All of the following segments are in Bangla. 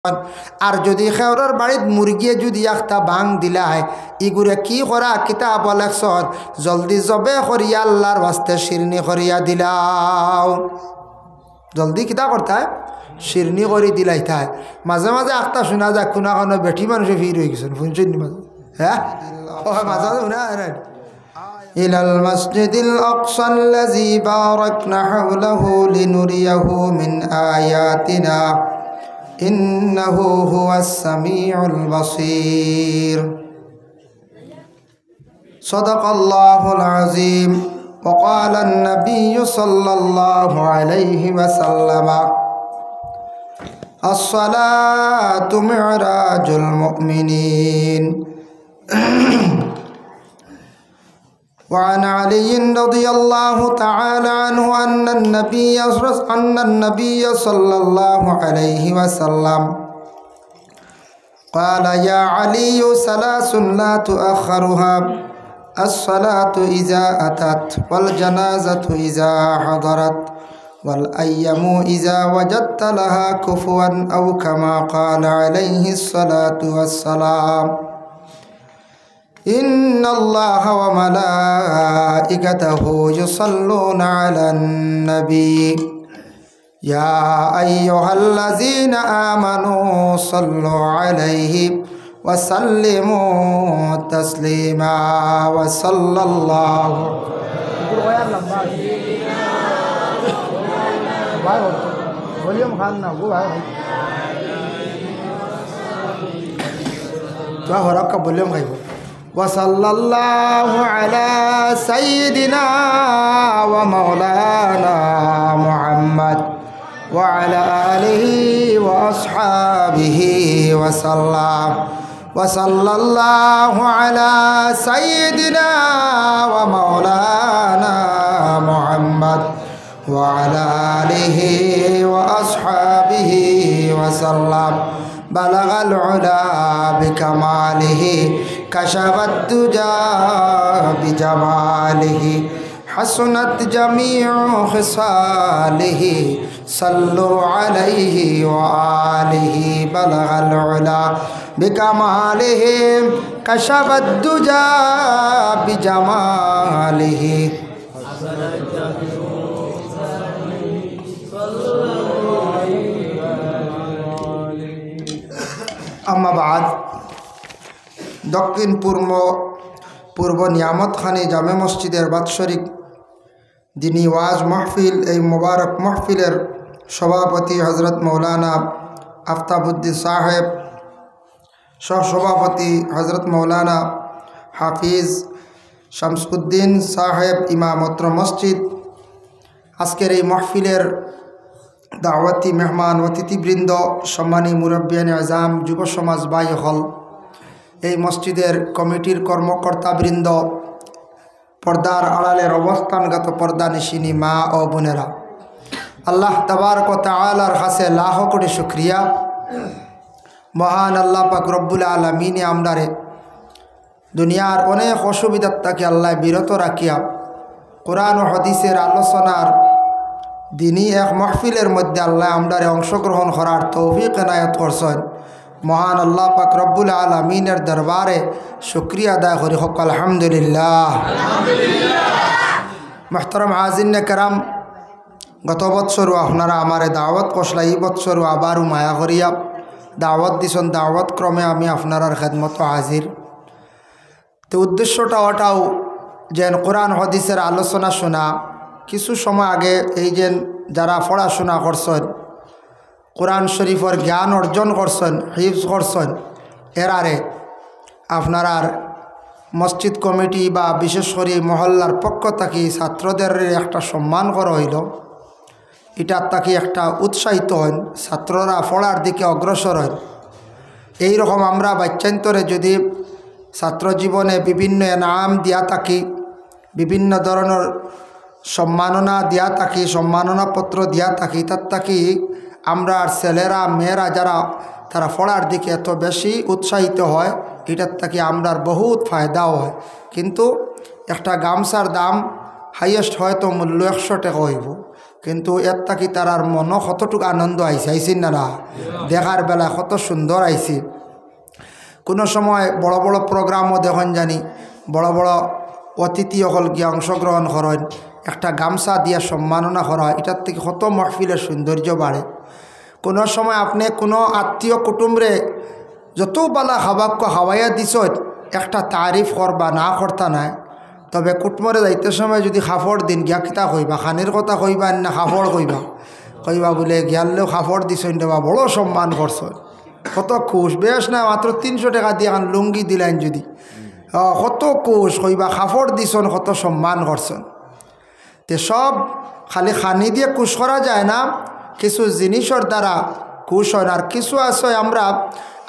আর যদি খেওরার বাড়িত মুরগিয়ে যদি একটা ভাং দিলায় ইগুরে কি করা কিতাব লেখছর জলদি জবে করিয়া আল্লাহর বাস্তে শিরনি করিয়া দিলাও। জলদি কিতা করতায় শিরনি করি দিলাই তাই। মাঝে মাঝে একটা শোনা যায় কোনা কোনো বেঠি মানুষে ভিড় হয়ে গেছেন শুনছেন মাঝে, হ্যাঁ মাঝে মাঝে শোনা ইলাল মসজিদিল আকসাল্লাযী বারাকনা হাওলাহু লিনুরিয়াহু মিন আয়াতিনা ইন্নাহু হুয়াস সামিউল বাসীর। সাদাকাল্লাহুল আযীম। ওয়া ক্বালান নাবিয়্যু সাল্লাল্লাহু আলাইহি ওয়াসাল্লাম আস-সালাতু মি'রাজুল মুমিনিন। وعن علي رضي الله تعالى عنه أن النبي صلى الله عليه وسلم قال يا علي ثلاث لا تؤخرها الصلاة إذا أتت والجنازة إذا حضرت والأيام إذا وجدت لها كفوا أو كما قال عليه الصلاة والسلام إن الله وملائكته يصلون على النبي يا أيها الذين آمنوا صلوا عليه وسلموا تسليما وصلى الله وصلى الله على سيدنا ومولانا محمد وعلى آله وأصحابه وسلم. وصلى الله على سيدنا ومولانا محمد وعلى آله وأصحابه وسلم. بلغ العلا بكماله كشف الدجى بجماله حسنت جميع خصاله صلوا عليه وآله. بلغ العلا بكماله كشف الدجى بجماله আম্মা বাদ। দক্ষিণ পূর্ব নিয়ামতখানি জামে মসজিদের বাৎসরিক দিনী ওয়াজ মাহফিল, এই মোবারক মাহফিলের সভাপতি হজরত মৌলানা আফতাবউদ্দিন সাহেব, সহসভাপতি হজরত মৌলানা হাফিজ শামসুদ্দিন সাহেব, ইমামত্র মসজিদ। আজকের এই মাহফিলের দাওয়াতি মেহমান অতিথিবৃন্দ, সম্মানী মুরব্বিয়ান আজম, যুব সমাজ ভাই হল, এই মসজিদের কমিটির কর্মকর্তাবৃন্দ, পর্দার আড়ালের অবস্থানগত পর্দানিশিনী মা ও বোনেরা, আল্লাহ তাবারক ওয়া তাআলার কাছে লাখ কোটি শুকরিয়া। মহান আল্লাহ পাক রব্বুল আলামিনে আমরারে দুনিয়ার অনেক অসুবিধার থেকে আল্লাহ বিরত রাখিয়া কোরআন ও হাদিসের আলোচনার দিনই এক মাহফিলের মধ্যে আল্লাহ আমরারে অংশগ্রহণ করার তৌফিক এনায়েত করছেন। মহান আল্লাহ পাক রব্বুল আলামিনের দরবারে শুকরিয়া আদায় করি হক আলহামদুলিল্লাহ। মুহতারাম হাজিরিনে কেরাম, গত বৎসরও আপনারা আমারে দাওয়াত কষলা, এই বৎসরও আবারও মায়া করিয়া দাওয়াত দিছেন। দাওয়াত ক্রমে আমি আপনার খেদমত হাজির। তো উদ্দেশ্যটা ওটাও যেন কোরআন হাদিসের আলোচনা শোনা। কিছু সময় আগে এই যে যারা পড়াশোনা করছেন, কোরআন শরীফের জ্ঞান অর্জন করছেন, হিফজ করছেন, এরারে আপনার মসজিদ কমিটি বা বিশেষ করে মহল্লার পক্ষ থেকে ছাত্রদের একটা সম্মান করা হইল। এটার তাকে একটা উৎসাহিত হন, ছাত্ররা পড়ার দিকে অগ্রসর হন। এইরকম আমরা বাচ্চান্তরে যদি ছাত্র জীবনে বিভিন্ন নাম দিয়া থাকি, বিভিন্ন ধরনের সম্মাননা দিয়া থাকি, সম্মাননাপত্র দিয়া থাকি, তার থাকি আমরা ছেলেরা মেয়েরা যারা তারা পড়ার দিকে এত বেশি উৎসাহিত হয়, এটার থেকে আমরার বহুত ফায়দাও হয়। কিন্তু একটা গামছার দাম হাইয়েস্ট হয়তো মূল্য 100 টাকা হইব, কিন্তু এর থাকি তার মনও কতটুকু আনন্দ আইসি আইসিন না দেখার বেলা কত সুন্দর আইসি। কোনো সময় বড় বড় প্রোগ্রামও দেখুন জানি বড় বড় অতিথি সকল গিয়ে অংশগ্রহণ করেন, একটা গামছা দিয়া সম্মাননা করা হয়, এটার থেকে কত মাহফিলের সৌন্দর্য বাড়ে। কোনো সময় আপনি কোনো আত্মীয় কুটুম্বরে যত বালা খাবাক্য খাওয়াইয়া দিছ একটা তারিফ করবা না করতা নাই, তবে কুটুম্বরে যাইতে সময় যদি খাফড় দিন গিয়া কিতা কইবা, খানির কথা কইবা না খাফড় কইবা বলে গিয়ালেও খাফড় দিছ দেবা বড় সম্মান করছ, কত খুশ। বেশ না মাত্র 300 টাকা দিয়ে এখন লুঙ্গি দিলেন যদি কত খুশ কইবা, খাফড় দিছন কত সম্মান করছেন। তে সব খালি খানি দিয়ে খুশ করা যায় না, কিছু জিনিসের দ্বারা খুশ হয়। আর কিছু আছে আমরা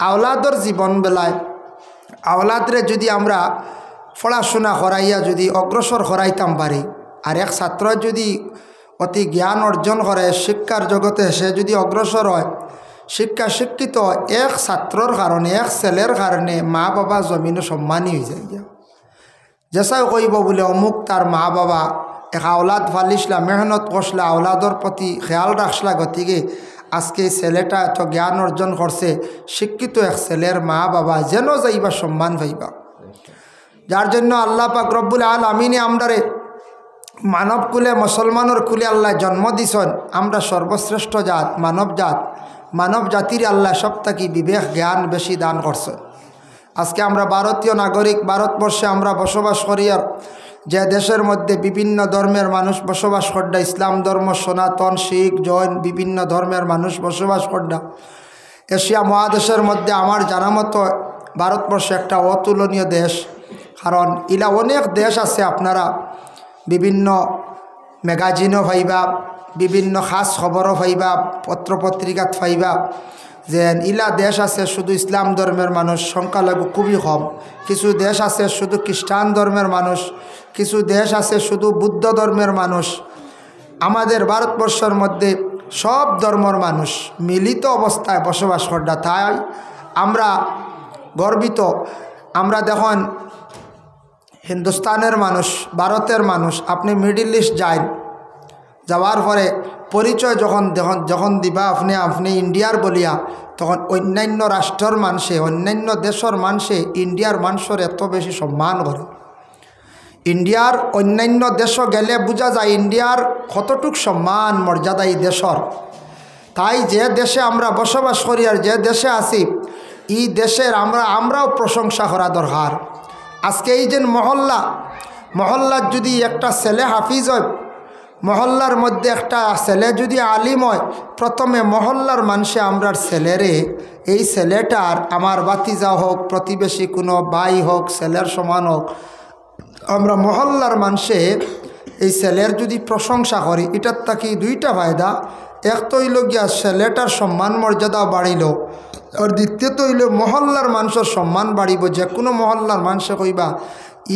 আওলাদর জীবন বেলায় আওলাদরে যদি আমরা পড়াশোনা করাইয়া যদি অগ্রসর করাইতাম পারি, আর এক ছাত্র যদি অতি জ্ঞান অর্জন করে শিক্ষার জগতে সে যদি অগ্রসর হয়, শিক্ষিত এক ছাত্রর কারণে এক ছেলের কারণে মা বাবা জমিনে সম্মানী হয়ে যায়। যেসাই কইব বলে অমুক তার মা বাবা এক আওলাদ ফালিসলা, মেহনত করসলা, আওলাদর প্রতি খেয়াল রাখসলা, গতিকে আজকে ছেলেটা এত জ্ঞান অর্জন করছে, শিক্ষিত এক ছেলের মা বাবা যেন যাইবা সম্মান পাইবা। যার জন্য আল্লাহ পাক রব্বুল আলামিনে আমরারে মানব কুলে মুসলমানের কুলে আল্লাহ জন্ম দিছেন। আমরা সর্বশ্রেষ্ঠ জাত, মানব জাতির আল্লাহ সবথেকে বিবেক জ্ঞান বেশি দান করছেন। আজকে আমরা ভারতীয় নাগরিক, ভারতবর্ষে আমরা বসবাস করি, আর যে দেশের মধ্যে বিভিন্ন ধর্মের মানুষ বসবাস করডা, ইসলাম ধর্ম, সনাতন, শিখ, জৈন বিভিন্ন ধর্মের মানুষ বসবাস করডা। এশিয়া মহাদেশের মধ্যে আমার জানা মতো ভারতবর্ষ একটা অতুলনীয় দেশ। কারণ ইলা অনেক দেশ আছে, আপনারা বিভিন্ন ম্যাগাজিনও পাইবা, বিভিন্ন খাস খবরও পাইবা, পত্রপত্রিকাত পাইবা যে ইলা দেশ আছে শুধু ইসলাম ধর্মের মানুষ, সংখ্যালঘু খুবই কম। কিছু দেশ আছে শুধু খ্রিস্টান ধর্মের মানুষ, কিছু দেশ আছে শুধু বুদ্ধ ধর্মের মানুষ। আমাদের ভারতবর্ষের মধ্যে সব ধর্মের মানুষ মিলিত অবস্থায় বসবাস করডা, তাই আমরা গর্বিত। আমরা দেখুন হিন্দুস্তানের মানুষ, ভারতের মানুষ, আপনি মিডিল ইস্ট যাওয়ার পরে পরিচয় যখন দিবা আপনি ইন্ডিয়ার বলিয়া, তখন অন্যান্য রাষ্ট্রের মানুষে, অন্যান্য দেশের মানুষে ইন্ডিয়ার মানুষের এত বেশি সম্মান করে। ইন্ডিয়ার অন্যান্য দেশও গেলে বোঝা যায় ইন্ডিয়ার কতটুক সম্মান মর্যাদা এই দেশের। তাই যে দেশে আমরা বসবাস করি আর যে দেশে আছি, এই দেশের আমরাও প্রশংসা করা দরকার। আজকে এই যে মহল্লার যদি একটা ছেলে হাফিজ হয়, মহল্লার মধ্যে একটা ছেলে যদি আলিম হয়, প্রথমে মহল্লার মানুষে আমরার ছেলেরে, এই ছেলেটার আমার বাতিজা হোক, প্রতিবেশী কোনো ভাই হোক, ছেলের সমান হোক, আমরা মহল্লার মানুষে এই ছেলের যদি প্রশংসা করি, এটার থাকি দুইটা ফায়দা। এক তো হইল গিয়া ছেলেটার সম্মান মর্যাদা বাড়িল, আর দ্বিতীয়ত হইল মহল্লার মানুষের সম্মান বাড়িব। যে কোনো মহল্লার মানুষে কইবা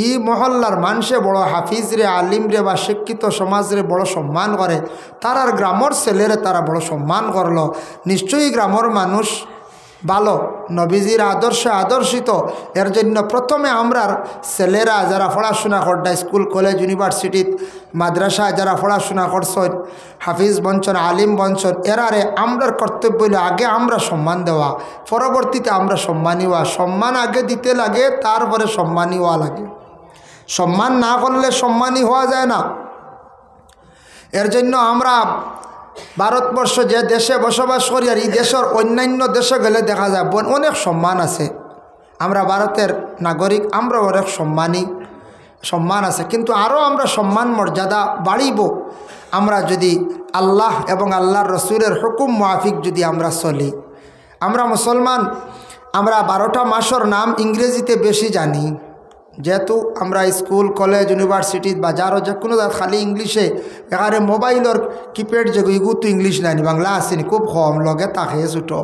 ই মহল্লার মানুষে বড় হাফিজ রে, আলিম রে বা শিক্ষিত সমাজরে বড় সম্মান করে, তার আর গ্রামের ছেলেরে তারা বড় সম্মান করলো, নিশ্চয়ই গ্রামের মানুষ ভালো, নবীজির আদর্শে আদর্শিত। এর জন্য প্রথমে আমরার ছেলেরা যারা পড়াশোনা করডা, স্কুল কলেজ ইউনিভার্সিটিত মাদ্রাসায় যারা পড়াশোনা করছেন, হাফিজ বঞ্চন, আলিম বঞ্চন, এরারে আমরার কর্তব্য হইল আগে আমরা সম্মান দেওয়া, পরবর্তীতে আমরা সম্মানী হওয়া। সম্মান আগে দিতে লাগে, তারপরে সম্মানী হওয়া লাগে। সম্মান না করলে সম্মানী হওয়া যায় না। এর জন্য আমরা ভারতবর্ষ যে দেশে বসবাস করি, আর এই দেশের অন্যান্য দেশে গেলে দেখা যায় অনেক সম্মান আছে। আমরা ভারতের নাগরিক, আমরা অনেক সম্মান আছে, কিন্তু আরও আমরা সম্মান মর্যাদা বাড়িব আমরা যদি আল্লাহ এবং আল্লাহর রসুলের হুকুম মুআফিক যদি আমরা চলি। আমরা মুসলমান, আমরা 12টা মাসের নাম ইংরেজিতে বেশি জানি, যেহেতু আমরা স্কুল কলেজ ইউনিভার্সিটি বাজারও যে কোনো খালি ইংলিশে, এখানে মোবাইলের কিপ্যাড যে ইগু তো ইংলিশ নাইনি, বাংলা আসেনি খুব কম, লগে তাকে ছুটো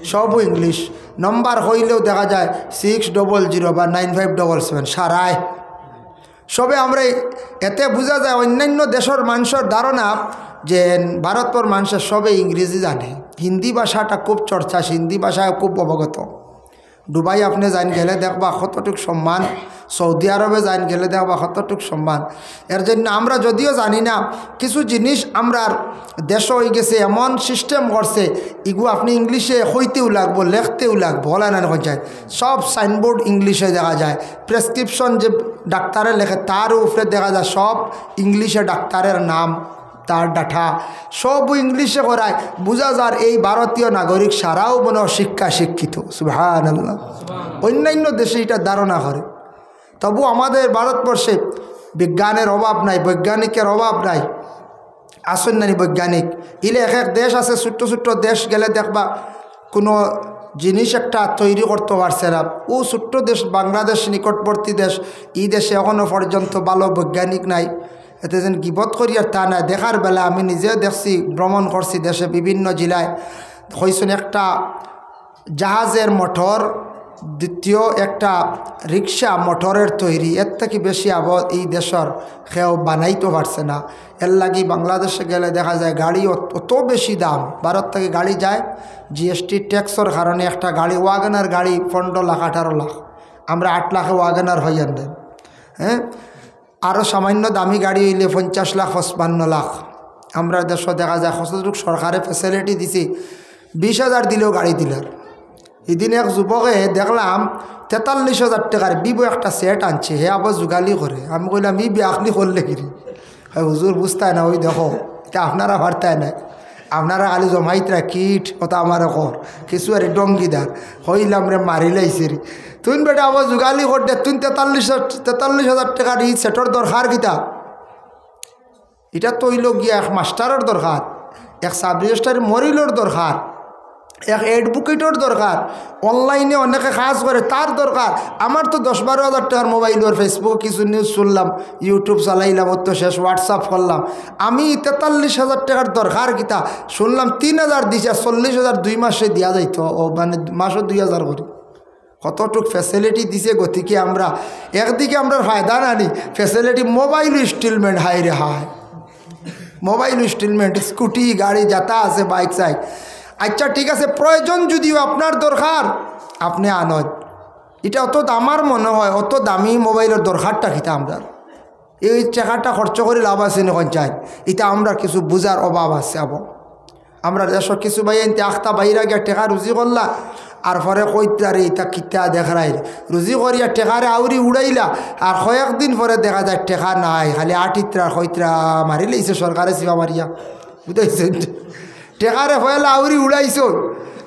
সবও ইংলিশ। নম্বর হইলেও দেখা যায় 600 বা 9577 সারায় সবে আমরা। এতে বোঝা যায় অন্যান্য দেশের মানুষের ধারণা যে ভারতের মানুষের সবে ইংরেজি জানে, হিন্দি ভাষাটা খুব চর্চা, হিন্দি ভাষায় খুব অবগত। দুবাই আপনি যাইন গেলে দেখবা কতটুক সম্মান, সৌদি আরবে যাইন গেলে দেখবা কতটুক সম্মান। এর জন্য আমরা যদিও জানি না কিছু জিনিস আমরার দেশ হয়ে গেছে এমন সিস্টেম করছে, ইগু আপনি ইংলিশে হইতেও লাগবো, লেখতেও লাগবো, হলে না যায়। সব সাইনবোর্ড ইংলিশে দেখা যায়, প্রেসক্রিপশন যে ডাক্তারে লেখে তার উপরে দেখা যায় সব ইংলিশে ডাক্তারের নাম, তার ডাটা সব ইংলিশে করায়। বোঝা যার এই ভারতীয় নাগরিক সারাও মনে শিক্ষা শিক্ষিত। সুবহানাল্লাহ। অন্যান্য দেশে এটা ধারণা করে। তবু আমাদের ভারতবর্ষে বিজ্ঞানের অভাব নাই, বৈজ্ঞানিকের অভাব নাই। আসেন নানি বৈজ্ঞানিক ইলে এক এক দেশ আছে, ছোট্ট ছোট্ট দেশ গেলে দেখবা কোনো জিনিস একটা তৈরি করতে পারছে না। ও ছোট্ট দেশ বাংলাদেশ নিকটবর্তী দেশ, এই দেশে এখনও পর্যন্ত ভালো বৈজ্ঞানিক নাই। এতে যেন গিবত করি আর তা নাই, দেখার বেলা আমি নিজেও দেখছি, ভ্রমণ করছি দেশে বিভিন্ন জেলায়। হয়েছেন একটা জাহাজের মোটর, দ্বিতীয় একটা রিক্সা মোটরের তৈরি, এর থেকে বেশি এই দেশের কেউ বানাইতে পারছে না। এর লাগি বাংলাদেশে গেলে দেখা যায় গাড়ি অত বেশি দাম। ভারত থেকে গাড়ি যায় জিএসটি ট্যাক্সর কারণে, একটা গাড়ি ওয়াগনার গাড়ি 15 লাখ 18 লাখ, আমরা 8 লাখে ওয়াগনার হইয়ান দেন। হ্যাঁ, আরও সামান্য দামি গাড়ি হইলে 50 লাখ 55 লাখ। আমরা দেশ দেখা যায় কতটুকু সরকারে ফ্যাসিলিটি দিছে, 20,000 দিলেও গাড়ি দিলার। এদিন এক যুবকে দেখলাম 43,000 টাকার বিবো একটা সেট আনছে, হে আবার যুগালি করে। আমি কইলাম ই বিয়াখলি করলে কিরি? হয় হুজুর বুঝতায় না, ওই দেখো এটা আপনারা ভারতায় নাই, আপনারা খালি জমাইতরা কিট ওটা আমার কর কিছু আর ডঙ্গিদার হইলাম রে মারি লাইছে রে। তুই বেটা আবার যুগালি কর দে, তুই 43,000 টাকার ই সেটর দরকার কিতা? এটা তৈল গিয়া এক মাস্টারের দরকার, এক সাব রেজিস্ট্রার মরিলোর দরকার, এক অ্যাডভোকেটর দরকার, অনলাইনে অনেকে কাজ করে তার দরকার। আমার তো 10-12 হাজার টাকার মোবাইলের ফেসবুক কিছু নিউজ শুনলাম, ইউটিউব চালাইলাম, ওর তো শেষ হোয়াটসঅ্যাপ করলাম। আমি 43,000 টাকার দরকার কিতা শুনলাম 3,000 দিছে, 40,000 2 মাসে দেওয়া যাইতো, ও মানে মাসও 2,000 করি। কতটুক ফ্যাসিলিটি দিছে গতিকে আমরা একদিকে আমরা ফায়দা নানি ফ্যাসিলিটি, মোবাইল ইনস্টলমেন্ট হাই রে হাই, মোবাইল ইনস্টলমেন্ট, স্কুটি গাড়ি যাতা আছে, বাইক চাই। আচ্ছা ঠিক আছে, প্রয়োজন যদিও আপনার দরকার আপনি আনয়, এটা অত আমার মনে হয় অত দামি মোবাইলের দরকারটা কিতা আমরা এই টাকাটা খরচ করে লাভ আছে নখন চাই, এটা আমরা কিছু বুঝার অভাব আছে। আমরা দেশের কিছু ভাই এনতে আখতা বাইরা গিয়া টেকা রুজি করলা, আর পরে কইতারে এটা কিতা দেখাই রুজি করিয়া টেকারে আউরি উড়াইলা, আর কয়েকদিন পরে দেখা যায় টেকা নাই, খালি আটিত্রা কইত্রা মারি লাইছে সরকারে সিবা মারিয়া, বুঝাইছে টেকারে হয়েলা আউরি উড়াইছ,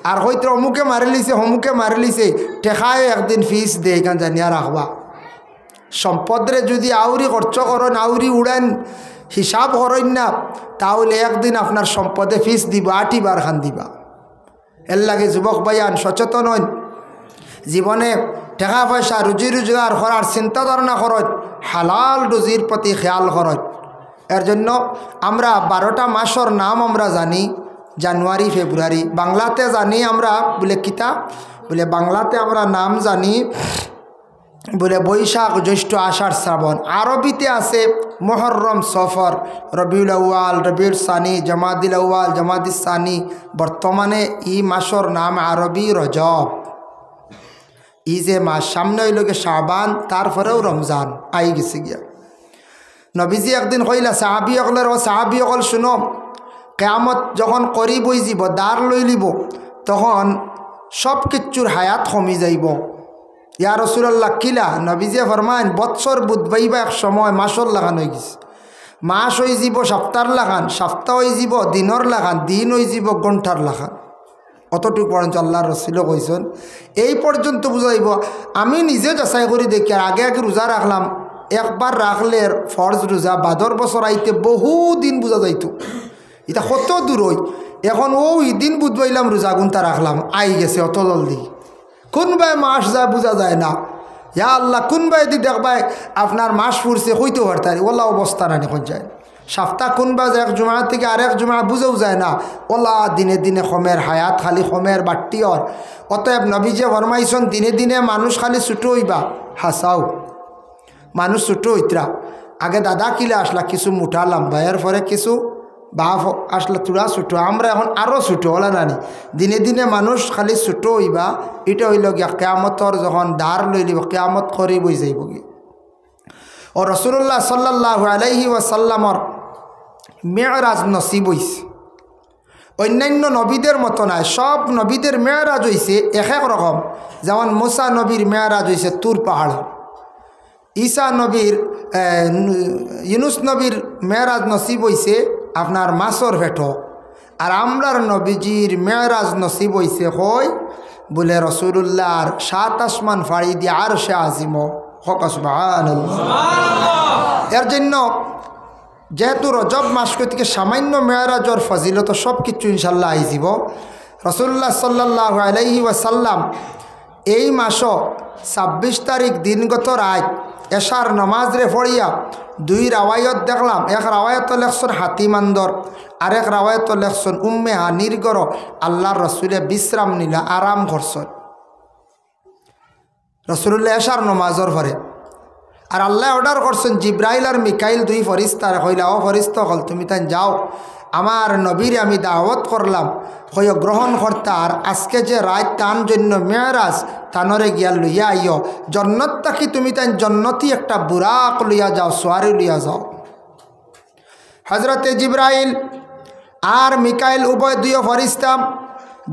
আর হয়তো অমুকে মারি লিছে হমুকে মারি লিছে, টেকায় একদিন ফিস দে এখান জানিয়া রাখবা। সম্পদরে যদি আউরি খরচ করেন, আউরি উড়ান, হিসাব করেন না, তাহলে একদিন আপনার সম্পদে ফিস দিব, 8 বার খান দিবা। এর লাগে যুবক ভাইয়ান সচেতন হন, জীবনে টাকা পয়সা রুজি রোজগার করার চিন্তা ধারণা করত, হালাল রুজির প্রতি খেয়াল করত। এর জন্য আমরা 12টা মাসের নাম আমরা জানি, জানুয়ারি ফেব্রুয়ারি। বাংলাতে জানি আমরা বলে কিতা বলে, বাংলাতে আমরা নাম জানি বলে বৈশাখ জ্যৈষ্ঠ আষাঢ় শ্রাবণ। আরবিতে আছে মুহররম সফর, রবিউল আউয়াল, রবিউল সানি, জামাদিল আউয়াল, জামাদিস সানি। বর্তমানে এই মাসের নাম আরবি রজব। ই যে মাস সামনে হইলকে শাবান, তারপরেও রমজান আই গেছে গিয়া। নবীজি একদিন কইলা সাহাবি অকলের, ও সাহাবি অকল শুনো, কেয়ামত যখন করিবই যাব, দাঁড় লই লিব, তখন সব কিছুর হায়াত কমি যাইব। ইয়া রাসূলুল্লাহ কিলা? নবীজি ফরমাইন বৎসর বুধবাইবা এক সময় মাসর লাগান হয়ে গেছে, মাস হয়ে যাব সপ্তাহর লাগান, সপ্তাহ হয়ে যাব দিনর লাগান, দিন হয়ে যাব ঘন্টার লাগান। অতটুকু পর্যন্ত আল্লাহ রসুলও কইছেন। এই পর্যন্ত বুঝা যাইব। আমি নিজে যাচাই করি দেখি, আগে আগে রোজা রাখলাম, একবার রাখলে ফরজ রোজা বাদর বছর আইতে বহু দিন বোঝা যাইত, এটা কত দূর হই। এখন ওই দিন বুধবাইলাম রোজা গুনতা রাখলাম, আই গেছে অত জলদি। কোনবাই মাস যায় বোঝা যায় না। ইয়া আল্লাহ, কোনবাই দি দেখবাই আপনার মাস ফুরছে হইতে পারতারি, ওলা অবস্থা না এখন যায়। সপ্তাহ কোনবা যায় এক জুমা থেকে আরেক জুমা বুঝেও যায় না। ওলা দিনে দিনে খমের হায়াত খালি খমের বাট্টি। অর অতএব নবীজে ফরমাইছেন দিনে দিনে মানুষ খালি ছুটো হইবা, হাসাও মানুষ ছুটো হইতরা। আগে দাদা কিলে আসলা কিছু মুঠা লম্বা, এর পরে কিছু বাপ আসলে তোরা ছোটো, আমরা এখন আরও ছোটো হলে নানি। দিনে দিনে মানুষ খালি ছোটো হইবা, এটা হইল গিয়া কেয়ামতর যখন দ্বার লই লিব, কেয়ামত করে বই যাইব গিয়ে। ও রাসূলুল্লাহ সাল্লাল্লাহু আলাইহি ওয়াসাল্লামর মেরাজ নসিব হইছে। অন্যান্য নবীদের মতো নয়, সব নবীদের মেরাজ হইছে এক এক রকম। যেমন মুসা নবীর মেরাজ হইছে তুর পাহাড়, ঈসা নবীর ইউনুস নবীর মেরাজ নসিব হইছে আপনার মাছর ভেট। আর আমরার নবীজির মেরাজ নসিব হইছে হয় বলে রাসূলুল্লাহর 7 আসমান ফাড়ি দিয়ে আরশে আজিম। সুবহানাল্লাহ। এর জন্য যেহেতু রজব মাস থেকে সামান্য মেরাজর ফজিলত সব কিছু ইনশাল্লাহ আইজিব। রাসূলুল্লাহ সাল্লাল্লাহু আলাইহি ওয়াসাল্লাম এই মাসও 26 তারিখ দিনগত রাত এশার নমাজরে পড়িয়া 2 রাওয়ায়ত দেখলাম। এক রাওয়ায়ত লেখছেন হাতিমান্দর, আরেক রাওয়ায়ত লেখছেন উম্মে হানির গর আল্লাহর রসুলে বিশ্রাম নিলা, আরাম করছেন রাসূলুল্লাহ এশার নমাজর পরে। আর আল্লাহ অর্ডার করছেন জিব্রাইল আর মিকাইল 2 ফরিস্তার, কইলা ও ফরিস্তা হল তুমি তাই যাও, আমার নবীর আমি দাওয়াত করলাম, কই গ্রহণ করতে। আর আজকে যে রাত তান জন্য মেরাজ তানরে গিয়া লইয়া আইও, জন্নত তাকি তুমি তাই জন্নতি একটা বুরাক লইয়া যাও, সোয়ারি লইয়া যাও। হজরতে জিব্রাইল আর মিকাইল উভয় 2 ফরিস্তা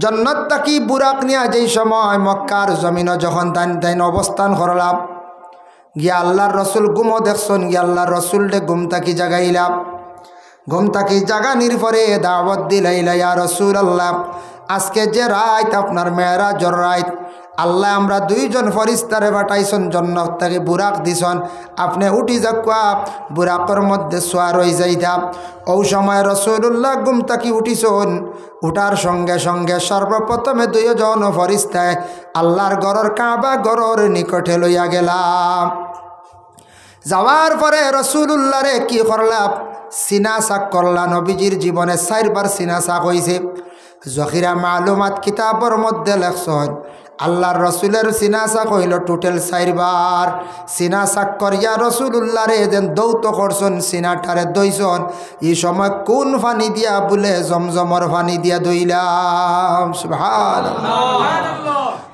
জন্নত তাকি বুরাক নিয়া যেই সময় মক্কার জমিন যখন তাইন অবস্থান করলাম, গিয়া আল্লাহর রসুল গুমো দেখছেন, গিয়া আল্লাহর রসুল ডে ঘুম তাকি জাগাইলাম। ঘুম তাকি জাগানির পরে দাওয়াত দিলাইলা, ইয়া রাসূলুল্লাহ আজকে যে রাত আপনার মেরাজর রাত, আল্লাহ আমরা 2 জন ফরিস্তারে পাঠাইছেন, জন্নত থেকে বুরাক দিছন, আপনি উঠি যাকুয়া বুরাকর মধ্যে সোয়ার হয়ে যাইতা। ও সময় রাসূলুল্লাহ ঘুম তাকি উঠিছন, উঠার সঙ্গে সঙ্গে সর্বপ্রথমে 2 জন ফরিস্তায় আল্লাহর ঘরের কাবা ঘরের নিকটে লইয়া গেলাম। যাওয়ার পরে রাসূলুল্লাহরে কি করলাম, সিনা সাক করলা। নবীজির জীবনে 4 বার সিনা সাক হয়েছে। জখিরা মালুমাত কিতাবর মধ্যে লেখছেন আল্লাহর রসুলের সিনা সাক হইল টোটাল 4 বার। সিনা সাক করিয়া রাসূলুল্লাহরে যেন দৌত করছেন, সিনাটারে দইছন। এই সময় কোন পানি দিয়া বলে জমজমর পানি দিয়া দইলাম। সুবহানাল্লাহ।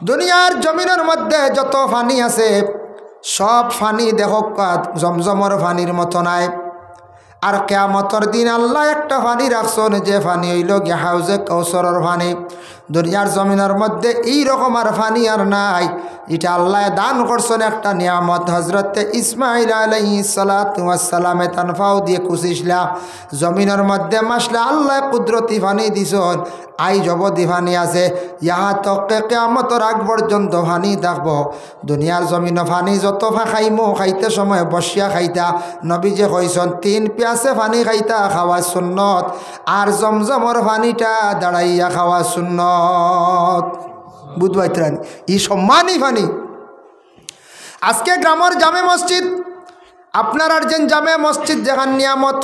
দুনিয়ার জমিনের মধ্যে যত পানি আছে সব পানি দেখো জমজমর পানির মতো নাই। আর কিয়ামতের দিন আল্লাহ একটা পানি রাখছেন, যে পানি হইল গিয়া হাউজে কাউসারের পানি। দুনিয়ার জমিনের মধ্যে এই রকম আর পানি আর নাই। এটা আল্লাহ দান করছেন একটা নিয়ামত। হজরতে ইসমাইল আলাইহিস সালাতু ওয়াস সালামে তানফাও দিয়ে কুশিসলা জমিনের মধ্যে মাসলা আল্লাহ কুদরতি পানি দিছন। আই জবদি পানি আছে, ইহা তকে কিয়ামতের আগ পর্যন্ত পানি থাকব। দুনিয়ার জমিন পানি যত খাইমো খাইতে সময় বসিয়া খাইতা। নবী যে কইছেন 3 পিয়াসে পানি খাইতা খাওয়া সুন্নত, আর জমজমর পানিটা দাঁড়াইয়া খাওয়া সুন্নত। বুধবাইত্রানি ই সম্মানী পানি। আজকে গ্রামের জামে মসজিদ, আপনার আর যেন জামে মসজিদ যেখান নিয়ামত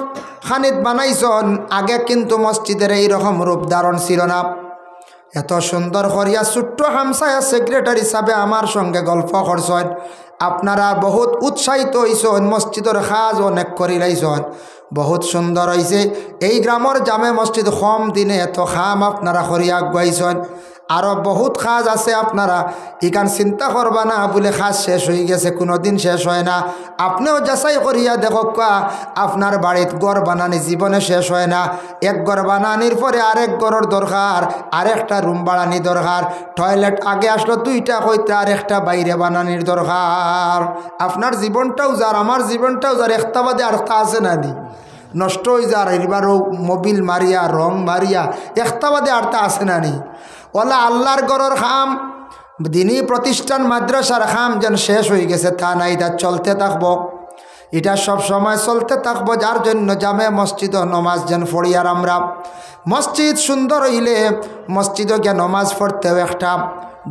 খানিত বানাইছন, আগে কিন্তু মসজিদের এইরকম রূপ ধারণ ছিল না। এত সুন্দর করিয়া ছোট্ট হামসায়া সেক্রেটারি হিসাবে আমার সঙ্গে গল্প করছেন। আপনারা বহুত উৎসাহিত হইছেন, মসজিদের কাজ অনেক করি লাইছেন, বহুত সুন্দর হয়েছে। এই গ্রামের জামে মসজিদ কম দিনে এত খাম আপনারা করিয়া আগুয়াইছেন। আরও বহুত কাজ আছে, আপনারা ইকান চিন্তা করবা না বলে কাজ শেষ হয়ে গেছে, কোনো দিন শেষ হয় না। আপনিও যাচাই করিয়া দেখো আপনার বাড়িত ঘর বানানি জীবনে শেষ হয় না। এক ঘর বানানির পরে আরেক ঘরের দরকার, আরেকটা রুম বানানি দরকার। টয়লেট আগে আসলো 2টা কইতে, আরেকটা বাইরে বানানির দরকার। আপনার জীবনটাও যার, আমার জীবনটাও যার, একটা বাদে আরেকটা আছে না নি, নষ্ট হয়ে যার। এবারও মোবিল মারিয়া রং মারিয়া একটা বাদে আরেকটা আছে না নি। ওলা আল্লাহর ঘরের খাম, দিনী প্রতিষ্ঠান মাদ্রাসার খাম যেন শেষ হয়ে গেছে তা নাই, তা চলতে থাকবো। এটা সব সময় চলতে থাকবো। যার জন্য জামে মসজিদ নমাজ যেন পড়ি। আর আমরা মসজিদ সুন্দর হইলে মসজিদও গিয়ে নমাজ পড়তেও একটা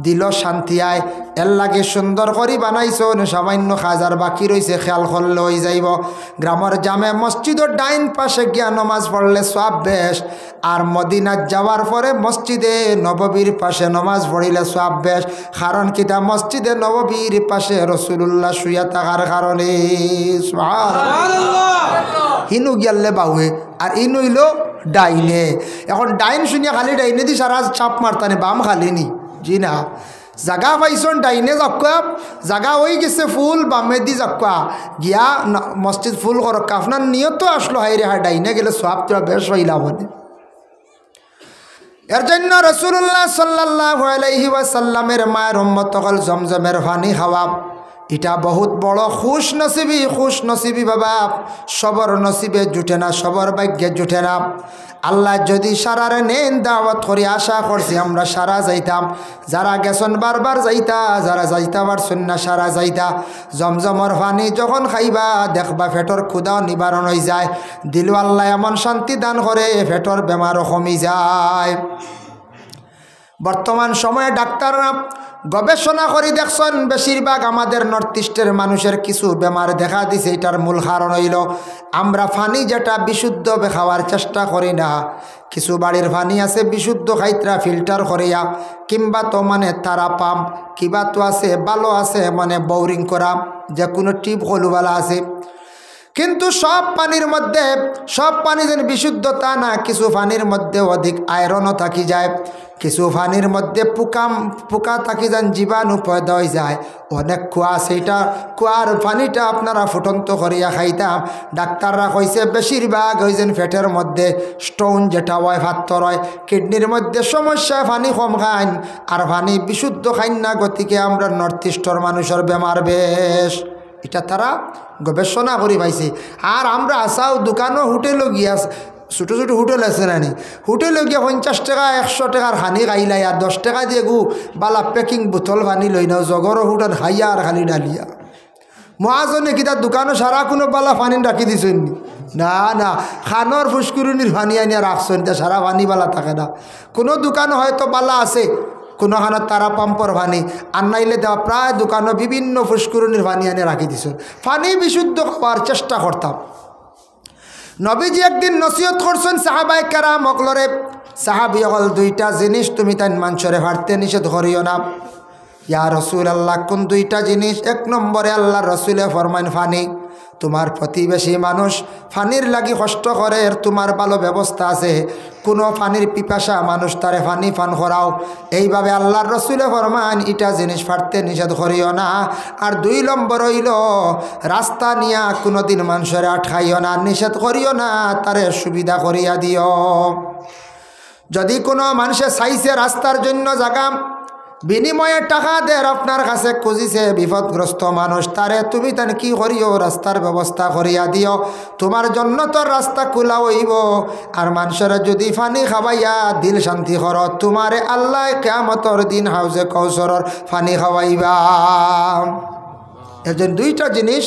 দিল শান্তি আয়। এর লাগে সুন্দর করে বানাইছ, সামান্য খাজার বাকি রয়েছে খেয়াল করলে হয়ে যাইব। গ্রামের জামে মসজিদের ডাইন পাশে গিয়া নমাজ পড়লে সব বেশ। আর মদিনাত যাওয়ার পরে মসজিদে নববীর পাশে নমাজ পড়িলে সব বেশ। কারণ কিতা মসজিদে নববীর পাশে রাসূলুল্লাহ শুইয়া থাকার কারণে। সুবহানাল্লাহ। হিনু গিয়ালে বাউে আর ইনু হইল ডাইনে। এখন ডাইন শুনিয়া খালি ডাইনে দি সারা চাপ মারতানে, বাম খালি নি, জি না। জাগা পাইছন ডাইনে যাক্কা, জাগা হয়ে গেছে ফুল, বামে দি যাক্কা গিয়া মসজিদ ফুল করক। আপনার নিয়ত আসলো হাই রে, হাই ডাইনে গেলে সব তোরা বেশ হইলা বলে। এর জন্য রাসূলুল্লাহ সাল্লাল্লাহু আলাইহি ওয়াসাল্লামের মায়ের উম্মত হল জমজমের পানি খাওয়া, এটা বহুত বড় খুশ নসিবি বাবা। সবর নসিবে জুটে না, সবর ভাগ্যে জুটে না। আল্লাহ যদি সারারে নেন দাওয়াত করি, আশা করছি আমরা সারা যাইতাম। যারা গেছন বারবার যাইতা, যারা যাইতা পারছেন না সারা যাইতা। জমজমর পানি যখন খাইবা দেখবা পেটর ক্ষুধাও নিবারণ হয়ে যায়, দিল আল্লাহ এমন শান্তি দান করে পেটর বেমারও কমি যায়। বর্তমান সময়ে ডাক্তাররা গবেষণা করে দেখছেন বেশিরভাগ আমাদের নর্থ ইস্টের মানুষের কিছু বেমার দেখা দিছে। এটার মূল কারণ হইল আমরা পানি যেটা বিশুদ্ধ খাওয়ার চেষ্টা করি না। কিছু বাড়ির পানি আছে বিশুদ্ধ খাইতরা ফিল্টার করিয়া, কিংবা তো মানে তারা পাম্প কিবা তো আছে ভালো আছে মানে বোরিং করা, যে কোনো টিপ হলুবালা আছে। কিন্তু সব পানি যেন বিশুদ্ধ তা না। কিছু পানির মধ্যে অধিক আয়রনও থাকি যায়, কিছু পানির মধ্যে পোকা থাকি যান, জীবাণু পয়দা হয়ে যায়। অনেক কুয়া, সেইটা কুয়ার পানিটা আপনারা ফুটন্ত করিয়া খাইতাম। ডাক্তাররা কইছে বেশিরভাগ ওই যেন পেটের মধ্যে স্টোন যেটা হয়, পাথর হয়, কিডনির মধ্যে সমস্যা, পানি কম খাইন আর পানি বিশুদ্ধ খাইন না। গতিকে আমরা নর্থ ইস্টের মানুষের বেমার বেশ, এটা তারা গবেষণা করি পাইছে। আর আমরা আসাও দোকানও হোটেলও গিয়া, ছোটো ছোটো হোটেল আছে নানি, হোটেলে গিয়ে 50 টাকা 100 টাকার হানি খাইলাই, আর 10 টাকা দিয়ে গু বালা প্যাকিং বোতল পানি লই নাও, জগরও হোটেল খাইয়া আর খালি ডালিয়া। মহাজনে কি তার দোকানও সারা কোনো বালা পানি রাখি দিছেন না? না, খানোর ফুসকুরুনির পানি আনিয়া রাখছেন, তা সারা পানি বালা থাকে না। কোনো দোকানও হয়তো বালা আছে, কোনোখানে তারা পাম্পর পানি আর নাইলে দেওয়া প্রায় দোকানও বিভিন্ন ফুসকুরুনির পানি আনে রাখি দিছ। পানি বিশুদ্ধ খাওয়ার চেষ্টা করতাম। নবীজি একদিন নসিহত করছেন সাহাবায়ে কেরাম অকলরে, সাহাবী অকল দুইটা জিনিস তুমি তাই মানুষরে হাঁটতে নিষেধ করিও না। ইয়া রাসূলুল্লাহ, কোন দুইটা জিনিস? 1 নম্বরে আল্লাহ রসুলে ফরমান পানি। তোমার প্রতিবেশী মানুষ পানির লাগি কষ্ট করে, তোমার ভালো ব্যবস্থা আছে, কোনো পানির পিপাসা মানুষ তারে পানি পান করাও। এইভাবে আল্লাহর রসুলে ফরমান এটা জিনিস ফাটতে নিষেধ করিও না। আর 2 নম্বর হইল রাস্তা নিয়া কোনোদিন মানুষের আটকাইও না, নিষেধ করিও না, তারে সুবিধা করিয়া দিও। যদি কোনো মানুষে চাইছে রাস্তার জন্য জায়গা, বিনিময়ে টাকা দেয় আপনার কাছে খুঁজিছে বিপদগ্রস্ত মানুষ, তারে তুমি তান কি করিও? রাস্তার ব্যবস্থা করিয়া দিও। তোমার জন্য তো রাস্তা খোলা হইব। আর মানুষের যদি পানি খাওয়াইয়া দিল শান্তি কর, তোমারে আল্লাহ কিয়ামতের দিন হাউজে কৌসরের পানি খাওয়াইবা। এর দুইটা জিনিস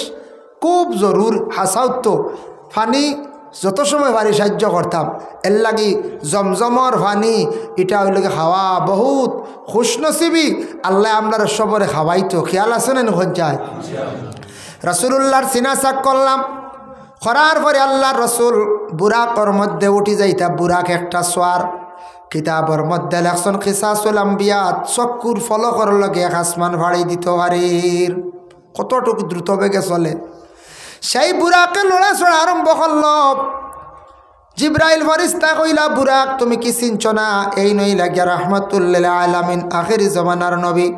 খুব জরুর। হাসাউত পানি যত সময় পারি সাহায্য করতাম। এর লাগি জমজমর পানি এটা হইল খাওয়া বহুত খুশনসিবি। আল্লাহ আপনার সবরে খাওয়াইতো, খেয়াল আছে না? যায় রাসূলুল্লাহর সিনা চাক করলাম, করার পরে আল্লাহ রসুল বুরাকর মধ্যে উঠি যাইতা। বুরাক একটা সোয়ার, কিতাবর মধ্যে লেখছেন কিসাসুল আম্বিয়া, চক্কুর ফলকর লগে আসমান ভাড়ি দিত পারির, কতটুকু দ্রুত বেগে চলে। সেই বুরাকে লড়াচড়া আরম্ভ করল। জিব্রাইল ফেরেশতা কইলা, বুরাক তুমি কি চিনছ না? এই নই লাগিয়া রাহমাতুল আলামিন আখির জমানার নবী।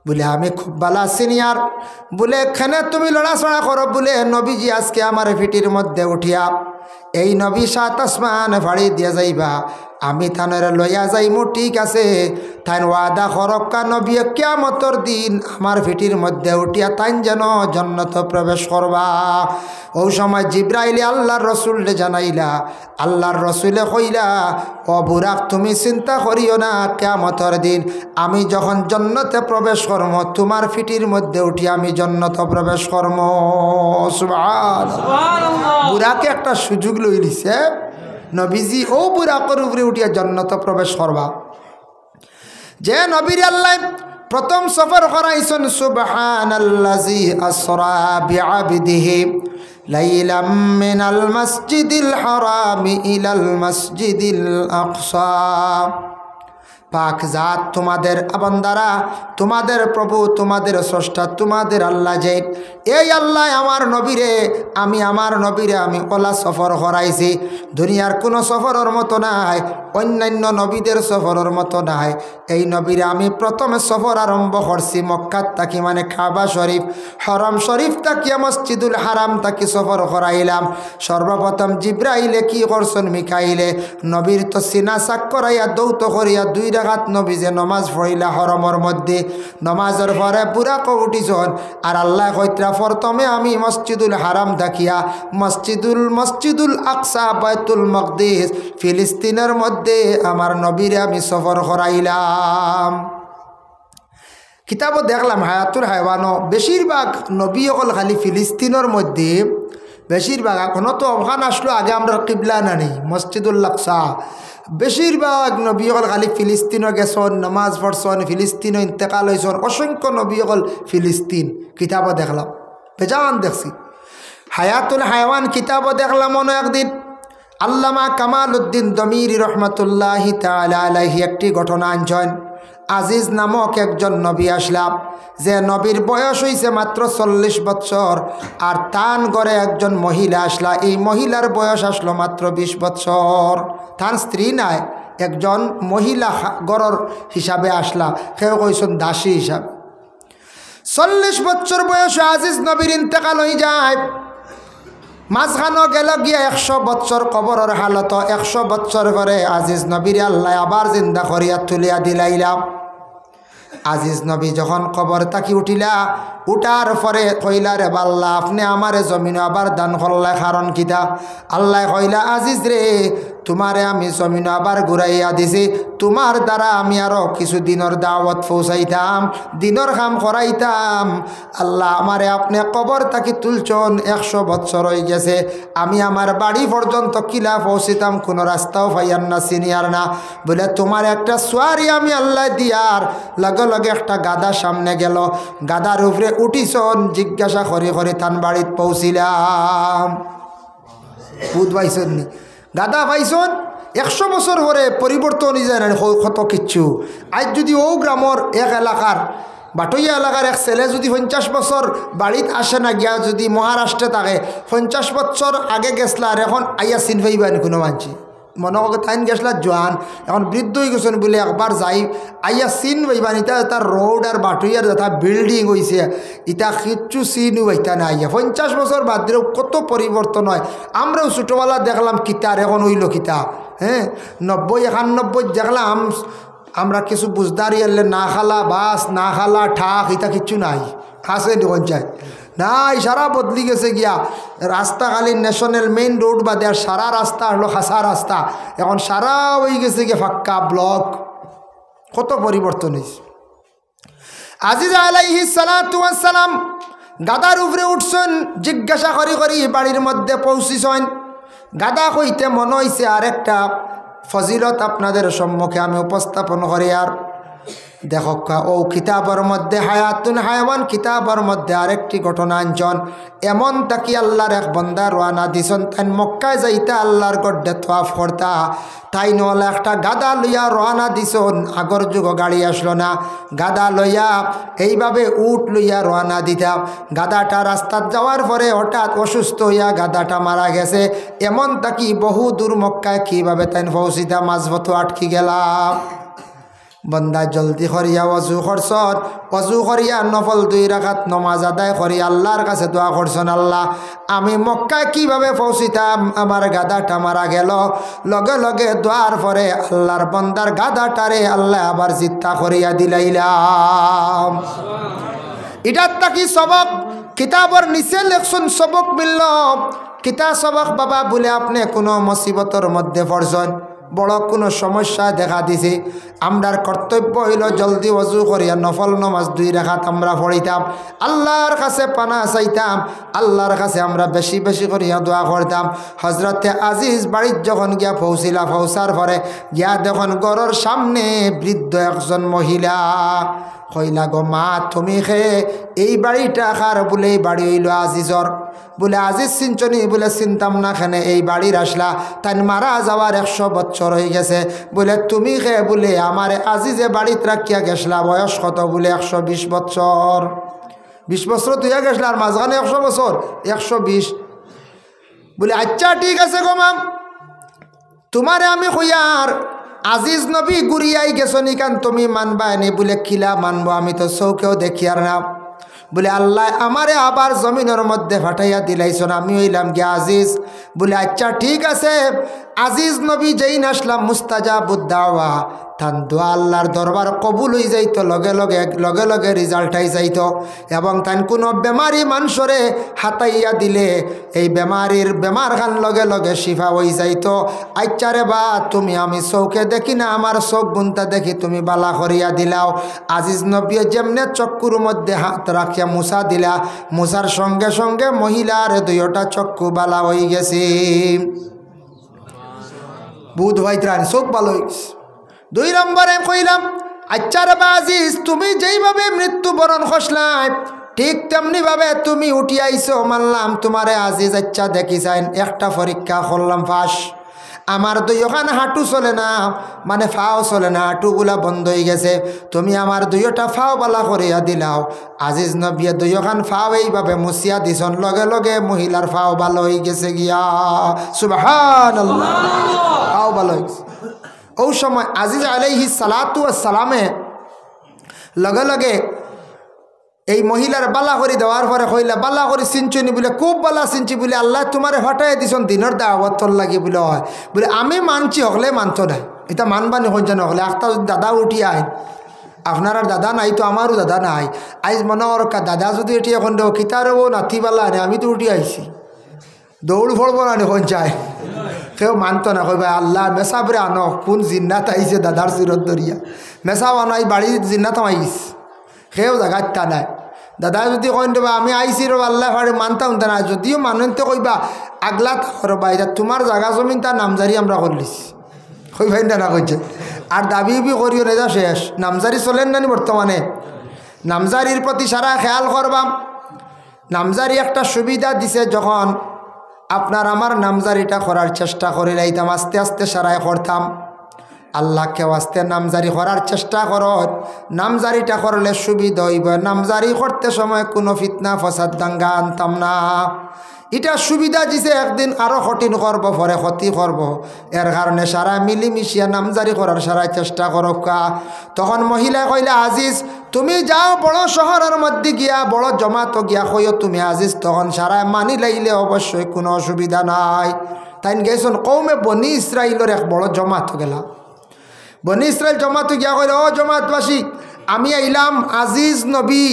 বলে আমি খুব ভালো সিনিয়র। বলে এখানে তুমি লড়াচড়া করো? বলে নবীজি আজকে আমার ফিটির মধ্যে উঠিয়া এই নবী 7 আসমান ফাড়ি দিয়া যাইবা, আমি থানের লইয়া যাইমু, ঠিক আছে? তাই ওয়াদা করক্কা নবী কিয়ামতর দিন আমার ফিটির মধ্যে উঠিয়া তাই যেন জান্নাত প্রবেশ করবা। ওই সময় জিব্রাইলে আল্লাহর রসুলকে জানাইলা। আল্লাহর রসুলে কইলা, ও বুরাক তুমি চিন্তা করিও না, কিয়ামতর দিন আমি যখন জান্নাতে প্রবেশ করব, তোমার ফিটির মধ্যে উঠিয়া আমি জান্নাত প্রবেশ করব। সুবহানাল্লাহ। বুরাকে একটা সুযোগ লই দিছে নবীজি, ও বুরাকের উপরে উঠিয়া জান্নাত প্রবেশ করবা। যে নবীর আল্লাহ প্রথম সফর করাইছেন, সুবহানাল্লাযী আসরা বিআবদিহি লাইলাম মিনাল মাসজিদিল হারামি ইলাল মাসজিদিল আকসা। পাক জাত তোমাদের বান্দারা তোমাদের প্রভু তোমাদের স্রষ্টা তোমাদের আল্লাহ যে এই আল্লাহ আমার নবীরে আমি ওলা সফর করাইছি দুনিয়ার কোনো সফরের মতো নাই অন্যান্য নবীদের সফরের মতো নাই এই নবীরে আমি প্রথমে সফর আরম্ভ করছি মক্কাত তাকি মানে কাবা শরীফ হরম শরীফ তাকিয়া মসজিদুল হারাম তাকি সফর করাইলাম সর্বপ্রথম জিব্রাইলে কি করছেন মিকাইলে নবীর তো সিনা সাক করাইয়া দৌত করিয়া 2 রাকাত নবী যে নমাজ পড়িলা হরমর মধ্যে নমাজের পরে পুরা উঠিছন আর আল্লাহ কইত্রা প্রথমে আমি মসজিদুল হারাম দেখিয়া মসজিদুল আকসা বাইতুল মকদিস ফিলিস্তিনের মধ্যে আমার নবীরে আমি সফর করাইলাম কিতাবও দেখলাম হায়াতুল হায়ওয়ানও বেশিরভাগ নবী অকল খালি ফিলিস্তিনের মধ্যে বেশিরভাগ এখনও তো ওখান আসলো আগে আমরা কিবলা নানি মসজিদুল আকসা বেশিরভাগ নবী অকল খালি ফিলিস্তিনও গেছন নমাজ পড়ছন ফিলিস্তিনও ইন্তেকাল হয়েছন অসংখ্য নবী অকল ফিলিস্তিন কিতাবও দেখলাম বেজান দেখছি হায়াতুল হায়ওয়ান কিতাবও দেখলাম মনে একদিন আল্লামা কামাল উদ্দিন দমিরি রহমতুল্লাহি তাআলা আলাইহি একটি ঘটনা আনছেন আজিজ নামক একজন নবী আসলাম যে নবীর বয়স হয়েছে মাত্র 40 বছর আর তান গড়ে একজন মহিলা আসলা এই মহিলার বয়স আসলো মাত্র 20 বছর তার স্ত্রী নাই একজন মহিলা গড়র হিসাবে আসলা কেউ কইছেন দাসী হিসাবে 40 বছর বয়সে আজিজ নবীর ইন্তেকাল হয়ে যায় মাঝখানো গেল গিয়া 100 বছর কবরের হালত 100 বছর পরে আজিজ নবীর আল্লাহ আবার জিন্দা করিয়া তুলিয়া দিলাইলাম আজিজ নবী যখন কবর তাকি উঠিলা উঠার পরে কইলা রে আল্লাহ আপনি আমারে জমিন আবার দান করলা কারণ কিতা আল্লাহ কইলা আজিজ রে তোমারে আমি জমিন আবার ঘুরাইয়া দিছি তোমার দ্বারা আমি আরো কিছু দিনের দাওয়াত পৌঁছাইতাম দিনের কাম করাইতাম আল্লাহ আমারে আপনি কবর তাকি তুলছন 100 বছর হয়ে গেছে আমি আমার বাড়ি পর্যন্ত কিলা পৌঁছিতাম কোনো রাস্তাও পাইয়ার না সিনিয়ার না বলে তোমার একটা সোয়ারি আমি আল্লাহ দিয়ার লগে লগে একটা গাদা সামনে গেল গাদার উপরে উঠিছন জিজ্ঞাসা করে তান বাড়িত পৌঁছিলাম বুধ পাইছন নি গাদা পাইছন 100 বছর পরে পরিবর্তন হয়ে যায় না কত কিচ্ছু আজ যদি ও গ্রামর এক এলাকার বাটইয়া এলাকার এক ছেলে যদি 50 বছর বাড়িত আসে না গিয়া যদি মহারাষ্ট্রে থাকে 50 বছর আগে গেছলা আর এখন আইয়া চিন পাইবানি কোনো মানছি মনে কর তাইন গেছলা জোয়ান এখন বৃদ্ধ হয়ে গেছেন বলে একবার যাই আইয়া চিন পাইবানি তার রোড আর বাটইয়ার যথা বিল্ডিং হয়েছে ইটা কিচ্ছু চিনও পাইতা না আইয়া 50 বছর বাদ দিলেও কত পরিবর্তন হয় আমরাও ছোটোবেলা দেখলাম কিতার এখন হইল কিতা হ্যাঁ 90 91 দেখলাম আমরা কিছু বুঝদারি এলে না খালা বাস না খালা ঠাক এটা কিচ্ছু নাই আছে পঞ্চায়েত নাই সারা বদলি গেছে গিয়া রাস্তা খালি ন্যাশনাল মেইন রোড বাদে আর সারা রাস্তা হলো খাসা রাস্তা এখন সারা হয়ে গেছে গিয়ে ফাক্কা ব্লক কত পরিবর্তন হয়েছে আজিজ আলাইহিস সালাতু ওয়াস সালাম গাদার উপরে উঠছেন জিজ্ঞাসা করি বাড়ির মধ্যে পৌঁছিছেন গাদা কইতে মনে হয়েছে আরেকটা ফজিলত আপনাদের সম্মুখে আমি উপস্থাপন করি আর দেখো ও কিতাবের মধ্যে হায়াতুল হায়ওয়ান কিতাবের মধ্যে আরেকটি ঘটনা আনছেন এমন তাকি আল্লাহর এক বান্দা রওনা দিছেন তাই মক্কায় যাইতে আল্লাহর গড্ডে তওয়াফ করতা তাই নলে একটা গাদা লইয়া রওনা দিছেন আগর যুগ গাড়ি আসলো না গাদা লইয়া এইভাবে উট লইয়া রওনা দিতাম গাদাটা রাস্তাত যাওয়ার পরে হঠাৎ অসুস্থ হইয়া গাদাটা মারা গেছে এমন তাকি বহু দূর মক্কায় কীভাবে তাই পৌঁছিতা মাঝপথ আটকি গেলাম বন্দা জলদি করিয়া অজু করছন অজু করিয়া নফল 2 রাকাত নমাজ আদায় করি আল্লাহর কাছে দোয়া করছেন আল্লাহ আমি মক্কায় কিভাবে পৌঁছিতাম আমার গাদাটা মারা গেল লগে লগে দোয়ার পরে আল্লাহর বন্দার গাদাটারে আল্লাহ আবার জিত্তা করিয়া দিলাইলাম এটার তাকি সবক কিতাবর নিচে লেখছেন সবক মিলল কিতা সবক বাবা বলে আপনি কোনো মুসিবতের মধ্যে পড়ছেন বড় কোনো সমস্যা দেখা দিছে আমরার কর্তব্য হইল জলদি ওযু করিয়া নফল নামাজ 2 রাকাত আমরা পড়িতাম আল্লাহর কাছে পানা চাইতাম আল্লাহর কাছে আমরা বেশি বেশি করিয়া দোয়া করতাম হযরতে আজিজ বাড়ির যখন গিয়া পৌঁছার পরে গিয়া দেখুন ঘরের সামনে বৃদ্ধ একজন মহিলা কইলা গো মা তুমি এই বাড়িটা কার বলে এই বাড়ি হইল আজিজর বলে আজিজ চিনচনি? বলে চিনতাম না, খানে এই বাড়ির আসলা, তাই মারা যাওয়ার 100 বছর হয়ে গেছে। বলে তুমি খে? বলে আমার আজিজে বাড়িতে রাখিয়া গেছলা, বয়স কত? বলে 120 বছর। 20 বছর তুই গেছলা, আর মাঝখানে 100 বছর, 120। বলে আচ্ছা ঠিক আছে গো মাম, তোমারে আমি কইয়ার আজিজ নবী গুড়িয়াই গেছো নিকান তুমি মানবা নি? বলে কিলা মানবো, আমি তো চৌকেও দেখি আর না। বলে আল্লাহ আমারে আবার জমিনের মধ্যে ফাটাইয়া দিলাইছন, আমি হইলাম গিয়া আজিজ। বলে আচ্ছা ঠিক আছে, আজিজ নবী যেই নাসলাম মুস্তাজাবুদ দাওয়া, তান দোয়া আল্লাহর দরবার কবুল হয়ে যাইতো, লগে লগে রেজাল্ট আই যাইতো। এবং তান কোনো বেমারি মানুষরে হাতাইয়া দিলে এই বেমার খান লগে শিফা হয়ে যাইতো। আচ্ছা রে বা তুমি, আমি চৌকে দেখি না, আমার চোখ বুনতা দেখি তুমি বালা করিয়া দিলাও। আজিজ নবী যেমনে চক্ষুর মধ্যে হাত রাখিয়া মুছা দিলা, মুছার সঙ্গে সঙ্গে মহিলার 2টা চক্ষু বালা হয়ে গেছে। বুধ ভাইত্রান চোখ ভালো হয়ে গেছে। 2 নম্বরে কইলাম আচ্ছা রে বা আজিজ, তুমি যেইভাবে মৃত্যুবরণ খসলাই ঠিক তেমনি ভাবে তুমি উঠি আইছো, মানলাম তোমারে আজিজ। আচ্ছা দেখি চাইন, একটা পরীক্ষা করলাম পাস। আমার 2খান হাঁটু চলে না, মানে ফাও চলে না, হাঁটুগুলা বন্ধ হয়ে গেছে। তুমি আমার 2টা ফাও বালা করিয়া দিলাও। আজিজ নবী 2খান ফাও এইভাবে মুছিয়া দিছন, লগে মহিলার ফাও ভালো হয়ে গেছে গিয়া। সুবহানাল্লাহ, ফাও ভালো হয়ে গেছে। ওই সময় আজিজ আলাইহিস সালাতু ওয়াস সালামে লগে এই মহিলার বালা করে দেওয়ার পরে কইলা বালা করে চিনচুনি? বলে খুব বালা চিনছি। বলে আল্লাহ তোমারে হটাই দিছন দিনের দাওয়াত লাগি। বলে হয়। বলে আমি মানছি, হলে মানতো না, এটা মানবানি হইছে না। হলে একটা দাদা উঠি আইন, আপনার আর দাদা নাই তো আমারও দাদা নাই। আইজ মনে ওর দাদা যদি এটি এখন দেবো কিতারও নাতিবালা আনে, আমি তো উঠি আইছি, দৌড় ফড়বো না এখন চাই। কেউ মানতো না, কই ভাই আল্লাহ মেসাবরে আনো, কোন জিন্নাত আইছে দাদার চিরত দরিয়া, মেসাও আনো, এই বাড়ির জিন্নাত আইস, সেও জায়গাটা নাই। দাদা যদি কইন দেবা আমি আইসি র আল্লাহ ভাড়ে মানতাম না, যদিও মানতে কইবা আগলা করবা, এটা তোমার জায়গা জমিন তার নামজারি আমরা করলিস, কই ভাই না কইছে। আর দাবি করিও নেজা শেষ। নামজারি চলেন নানি বর্তমানে? নামজারির প্রতি সারা খেয়াল করবাম। নামজারি একটা সুবিধা দিছে, যখন আপনার আমার নামজারিটা করার চেষ্টা করে লাইতাম, আস্তে আস্তে সারাই করতাম। আল্লাহকে আস্তে নামজারি করার চেষ্টা করো, নামজারিটা করলে সুবিধা হইব। নামজারি করতে সময় কোনো ফিতনা ফসাদ দাঙ্গা আনতাম না। এটা সুবিধা দিছে, একদিন আরও কঠিন করব, পরে ক্ষতি করব। এর কারণে সারা মিলিমিশিয়া নামজারি করার সারা চেষ্টা করো। তখন মহিলা কইলে আজিজ তুমি যাও বড় শহরের মধ্যে গিয়া, বড় জমাতো গিয়া কইও তুমি আজিজ। তখন সারা মানি লাইলে অবশ্যই কোনো অসুবিধা নাই। তাই গেছেন কৌমে বনি ইসরাইলের এক বড় জমাত গেলা। বনি ইসরাইল জমাতো গিয়া কইলে ও জমাতবাসী, আমি আইলাম আজিজ নবী,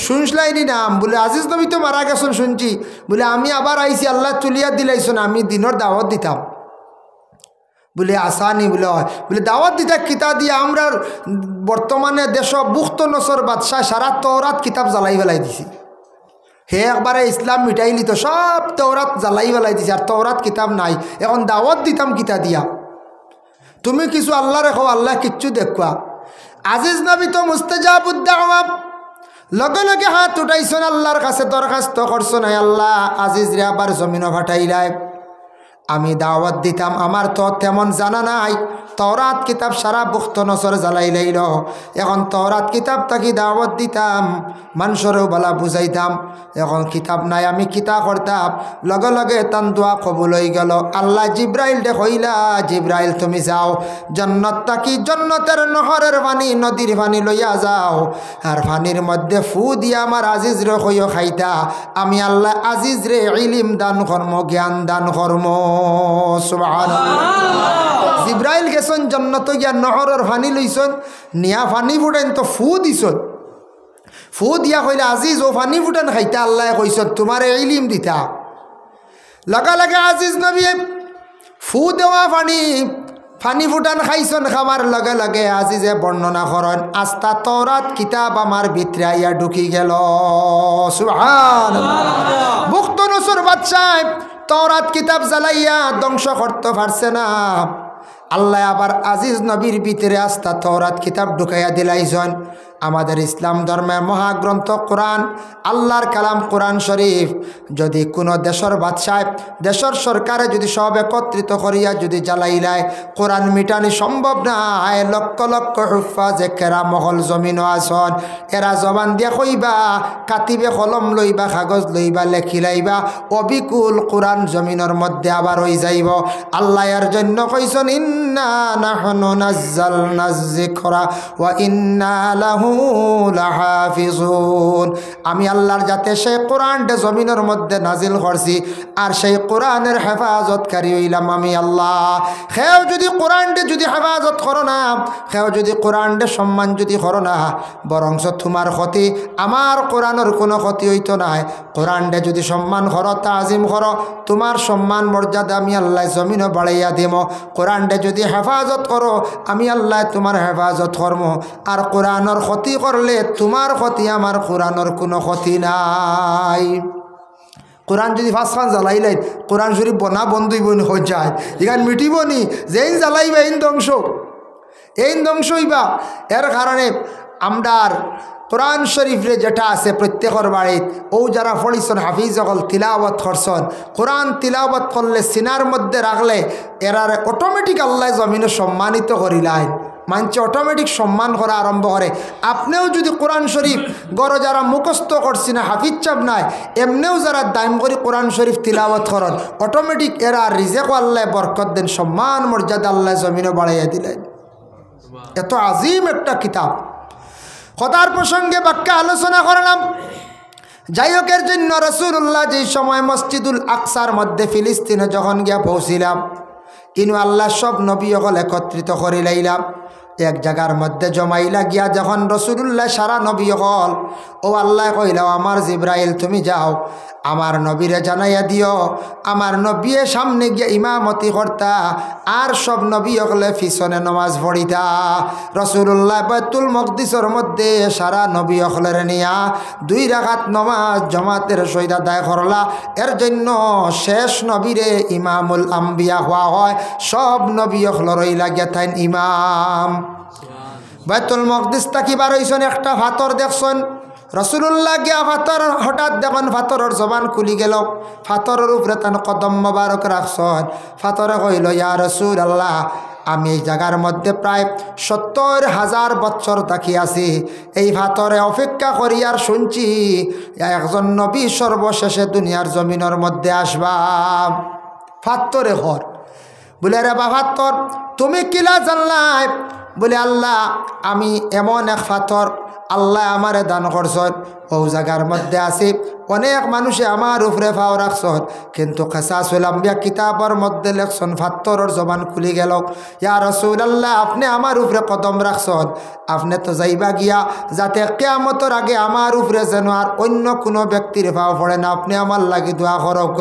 শুনছলাইনি নাম? বলে আজিজ নবী তো মারা গেছেন শুনছি। বলে আমি আবার আইছি, আল্লাহ তুলিয়া দিলাইছেন, আমি দিনের দাওয়াত দিতাম। বলে আসানি? বলে হয়। বলে দাওয়াত দিতা কিতা দিয়ে? আমরা বর্তমানে দেশ বুখ্ত নসর বাদশাহ সারা তওরাত কিতাব জ্বালাই ফেলাই দিছি। হে একবারে ইসলাম মিটাইলি তো, সব তওরাত জ্বালাই ফেলাই দিছি, আর তওরাত কিতাব নাই। এখন দাওয়াত দিতাম কিতা দিয়া? তুমি কিছু আল্লাহ রেখো, আল্লাহ কিচ্ছু দেখবা। আজিজ নবী তো মুস্তাজাবুদ দাওয়া, লগে হাত উঠাইছেন, আল্লাহর কাছে দরখাস্ত করছেন, আল্লাহ আজিজ রে আবার জমিন ফাটাইলাই, আমি দাওয়াত দিতাম, আমার তো তেমন জানা নাই। তওরাত কিতাব সারা বুখ্ত নসর জ্বালাই লাইল। এখন তওরাত কিতাব তাকি দাওয়াত দিতাম, মানুষেরও বলা বুঝাইতাম। এখন কিতাব নাই, আমি কিতা করতাম? লগে তান দোয়া কবুল হয়ে গেল। আল্লাহ জিব্রাইল দে কইলা, জিব্রাইল তুমি যাও জন্নত তাকি, জন্নতের নহরের পানি, নদীর পানি লইয়া যাও, আর পানির মধ্যে ফু দিয়া আমার আজিজ রে কইও খাইতা। আমি আল্লাহ আজিজ রে ইলিম দান কর্ম, জ্ঞান দান কর্ম। সুবহানাল্লাহ। জিব্রাইল গেছেন জন্নত গিয়া নহরের পানি লইছেন, নিয়া পানি ফুটাইন তো ফু দিছন। ফু দিয়া কইলে আজিজ ও পানি ফুটান খাইতা, আল্লাহ কইছেন তোমারে ইলিম দিতা। লগে আজিজ নবী ফু দেওয়া পানি ফুটান খাইছন। খাবার লগে আজিজে বর্ণনা করেন, আস্তা তওরাত কিতাব আমার ভিতরে আইয়া ঢুকি গেল। সুবহানাল্লাহ। বুখ্ত নসর বাদশাহ তওরাত কিতাব জ্বালাইয়া ধ্বংস করতে পারছে না। আল্লাহ আবার আজিজ নবীর ভিতরে আস্তা তওরাত কিতাব ঢুকাইয়া দিলাইছেন। আমাদের ইসলাম ধর্মের মহাগ্রন্থ কোরআন, আল্লাহর কালাম কোরআন শরীফ যদি কোনো দেশের বাদশাহ দেশের সরকারে যদি সব একত্রিত করিয়া যদি জ্বালাইলায় কোরআন মিটানি সম্ভব না। লক্ষ লক্ষ হুফাজে কেরা মহল জমিনও আসন, এরা জবান দিয়া কইবা, কাতিবে কলম লইবা, কাগজ লইবা, লেখি লাইবা, অবিকুল কোরআন জমিনের মধ্যে আবার হয়ে যাইব। আল্লাহ এর জন্য কইছেন ইন্না নাহনু নাযালনা যিকরা ওয়া ইন্না লাহু লাহাফিজুন। আমি আল্লাহর যাতে সেই কোরআনটা জমিনের মধ্যে নাজিল করছি আর সেই কোরআনের হেফাজতকারী হইলাম আমি আল্লাহ। সেও যদি কোরআনটা যদি হেফাজত করো না, সেও যদি কোরআনটা সম্মান যদি করো না, বরঞ্চ তোমার ক্ষতি, আমার কোরআনের কোনো ক্ষতি হইতো না। কোরআনটা যদি সম্মান করো, তাজিম করো, তোমার সম্মান মর্যাদা আমি আল্লাহ জমিনও বাড়াইয়া দিব। কোরআনটা যদি হেফাজত করো, আমি আল্লাহ তোমার হেফাজত করবো। আর কোরআনের ক্ষতি করলে তোমার ক্ষতি, আমার কোরআনের কোনো ক্ষতি নাই। কোরআন যদি ফাঁসখান জ্বালাইলেন, কোরআন শরীফ বনা বন্ধুই বনি হয়ে যায়, এখানে মিটিব নি, যেইন জ্বালাইবা এই ধ্বংস হইবা। এর কারণে আমরার কোরআন শরীফরে যেটা আছে প্রত্যেকের বাড়িত, ও যারা পড়িছন হাফিজ সকল তিলাওয়াত করছন, কোরআন তিলাওয়াত করলে সিনার মধ্যে রাখলে এরার অটোমেটিক আল্লাহ জমিনে সম্মানিত করিলেন। মানছে অটোমেটিক সম্মান করা আরম্ভ করে। আপনিও যদি কোরআন শরীফ গড় যারা মুখস্থ করছি না, হাফিজ চাপ নাই, এমনিও যারা দাম করে কোরআন শরীফ তিলাওয়াত করেন, অটোমেটিক এরা রিজেক আল্লাহ বরকত দেন, সম্মান মর্যাদা আল্লাহ জমিনে বাড়াইয়া দিলেন। এত আজিম একটা কিতাব। খোদার প্রসঙ্গে বাক্যা আলোচনা করলাম। যাই হোক, এর জন্য রাসূলুল্লাহ যেই সময় মসজিদুল আকসার মধ্যে ফিলিস্তিনে যখন গিয়া পৌঁছিলাম, ইনু আল্লাহ সব নবী সকল একত্রিত করে লাইলাম, এক জায়গার মধ্যে জমাইলা গিয়া যখন রাসূলুল্লাহ সারা নবী সকল, ও আল্লাহ কইলাও আমার জিব্রাইল তুমি যাও আমার নবীরে জানাইয়া দিও, আমার নবীর সামনে গিয়া ইমামতি করতা আর সব নবী সকলে পিছনে নমাজ পড়িতা। রাসূলুল্লাহ বাইতুল মকদিসের মধ্যে সারা নবী সকলের নিয়া 2 রাকাত নমাজ জামাতের সহিত আদায় করলা। এর জন্য শেষ নবীরে ইমামুল আম্বিয়া হওয়া হয়, সব নবী সকলের লাগিয়া থাইন ইমাম। বাইতুল মকদিস তাকি বার হইছেন, একটা ফাতর দেখছেন, রাসূলুল্লাহ গিয়া ফাতর হঠাৎ দেখুন ফাতরের জবান খুলি গেল, ফাতরের উপরে তান কদম মোবারক রাখছেন। ফাতরে কইল ইয়া রাসূলুল্লাহ, আমি এই জায়গার মধ্যে প্রায় 70,000 বছর থাকি আছি, এই ফাতরে অপেক্ষা করি আর শুনছি একজন নবী সর্বশেষে দুনিয়ার জমিনের মধ্যে আসবা। ফাতরে ঘর বলে রে বা ফাতর তুমি কিলা জানলাই? বলে আল্লাহ আমি এমন এক ফাতর আল্লাহ আমারে দান করছেন, ও জায়গার মধ্যে আছি, অনেক মানুষে আমার উপরে ফাও রাখছেন, কিন্তু কাসাসুল আম্বিয়া কিতাবের মধ্যে লেখছেন ফাত্তরের জবান খুলি গেল। ইয়া রাসূলুল্লাহ, আপনি আমার উপরে কদম রাখছেন, আপনি তো যাইবা গিয়া যাতে কিয়ামতের আগে আমার উপরে যেন আর অন্য কোনো ব্যক্তির ফাও পড়ে না, আপনি আমার লাগি দোয়া করক।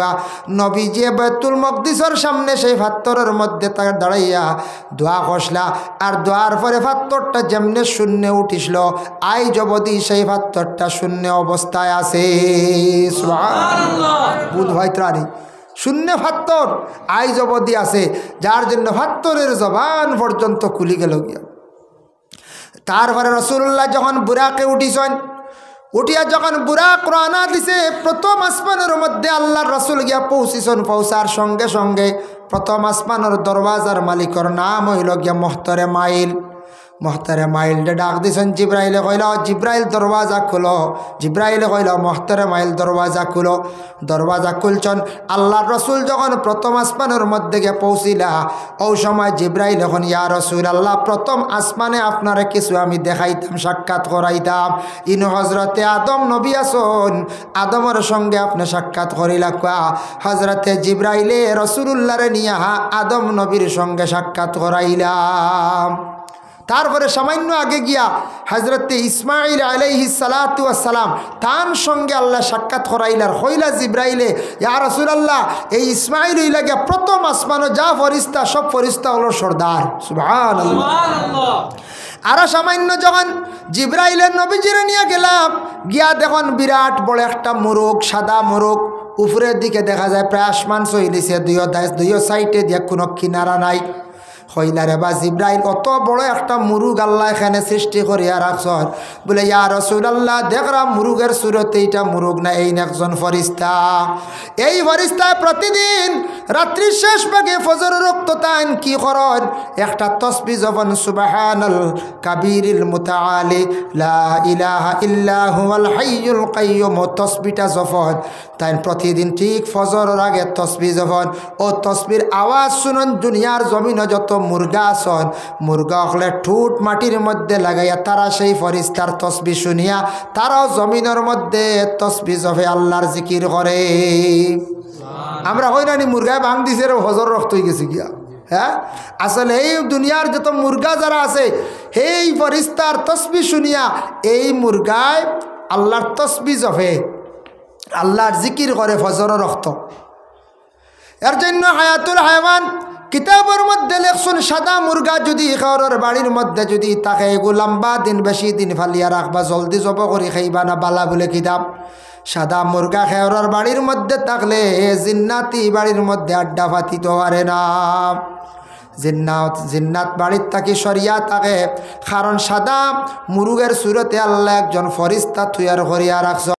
নবী যে বাইতুল মকদিসের সামনে সেই ফাত্তরের মধ্যে তাকে দাঁড়াইয়া দোয়া করলা, আর দোয়ার পরে ফাত্তরটা যেমনে শূন্য উঠিছিল, আই জবদি সেই ফাত্তরটা শূন্য অবস্থায় আছে। বুধ ভাইত্রানি শূন্য ফাত্তর আই জবদি আছে, যার জন্য ফাত্তরের জবান পর্যন্ত খুলি গেল গিয়া। তারপরে রাসূলুল্লাহ যখন বুরাকে উঠিছেন, উঠিয়া যখন বুরাক রওনা দিছে, প্রথম আসমানের মধ্যে আল্লাহর রাসূল গিয়া পৌঁছিছেন। পৌঁছার সঙ্গে সঙ্গে প্রথম আসমানের দরওয়াজার মালিকের নাম হইল গিয়া মোহতরে মাইল। মোহতরে মাইলটা ডাক দিছেন, জিব্রাইলে কইল জিব্রাইল দরওয়াজা খুলো। জিব্রাইলে কইল মোহতরে মাইল দরওয়াজা খুলো। দরওয়াজা খুলছেন। আল্লাহর রসুল যখন প্রথম আসমানের মধ্যে গিয়ে পৌঁছিলা, ওই সময় জিব্রাইল এখন ইয়া রাসূলুল্লাহ, প্রথম আসমানে আপনারে কিছু আমি দেখাইতাম, সাক্ষাৎ করাইতাম। ইনু হজরতে আদম নবী আসুন, আদমের সঙ্গে আপনি সাক্ষাৎ করিলা। হজরতে জিব্রাইলে রাসূলুল্লাহরে নিয়া আদম নবীর সঙ্গে সাক্ষাৎ করাইলাম। তারপরে সামান্য আগে গিয়া হজরতে ইসমাইল আলাইহিস সালাতু ওয়াস সালাম তার সঙ্গে আল্লাহ সাক্ষাৎ করাইলার। হইলা জিব্রাইলে ইয়া রাসূলুল্লাহ, এই ইসমাইল হইলা গিয়া প্রথম আসমানো যা ফরিস্তা সব ফরিস্তা হলো সর্দার। সুবহানাল্লাহ। আরো সামান্য যখন জিব্রাইলের নবীজিরে নিয়ে গেলাম, গিয়া দেখুন বিরাট বড় একটা মোরগ, সাদা মোরগ, উপরের দিকে দেখা যায় প্রায় আসমান চইলিছে, দুই সাইডে দিয়ে কোনো কিনারা নাই। হইলারে বা জিব্রাইল অত বড় একটা মুরুগ আল্লাহ এখানে সৃষ্টি করিয়া রাখছন বলে ইয়া রাসূলুল্লাহ দেখরা মুরুগের সুরতে এটা মুরুগ না এই একজন ফেরেশতা এই ফেরেশতা প্রতিদিন রাত্রি শেষ ভাগে ফজর রক্ত তান কি করেন একটা তাসবিহ জপন সুবহানাল কাবীরিল মুতাআলি লা ইলাহা ইল্লা হুয়াল হাইয়ুল কাইয়্যুম তাসবিহটা জপন তাই প্রতিদিন ঠিক ফজরের আগে তাসবিহ জপন ও তাসবির আওয়াজ শুনুন দুনিয়ার জমিনে যত মুরগা আছেন মুরগা হলে ঠুট মাটির মধ্যে লাগাইয়া তারা সেই ফেরেশতার তাসবিহ শুনিয়া তারাও জমিনের মধ্যে তাসবিহ জপে আল্লাহর জিকির করে আমরা হই না নি মুরগায় ভাঙ দিছে রে হজর রক্ত হয়ে গেছে গিয়া হ্যাঁ আসলে এই দুনিয়ার যত মুরগা যারা আছে এই ফেরেশতার তাসবিহ শুনিয়া এই মুরগায় আল্লাহর তাসবিহ জপে আল্লাহর জিকির করে ফজর রক্ত এর জন্য হায়াতুল হায়াওয়ান কিতাবের মধ্যে লেখছেন সাদা মুরগা যদি খাওয়ার বাড়ির মধ্যে যদি তাকে এগো লম্বা দিন বেশি দিন ফালিয়া রাখবা জলদি জব করে খাইবা না বালা বলে কিতাব সাদা মুরগা খাওয়ার বাড়ির মধ্যে থাকলে জিন্নাতি বাড়ির মধ্যে আড্ডা পাতিতে পারে না জিন্নাত বাড়ির থাকি সরিয়া থাকে কারণ সাদা মুরগের সুরতে আল্লাহ একজন ফেরেশতা তৈয়ার করিয়া রাখছ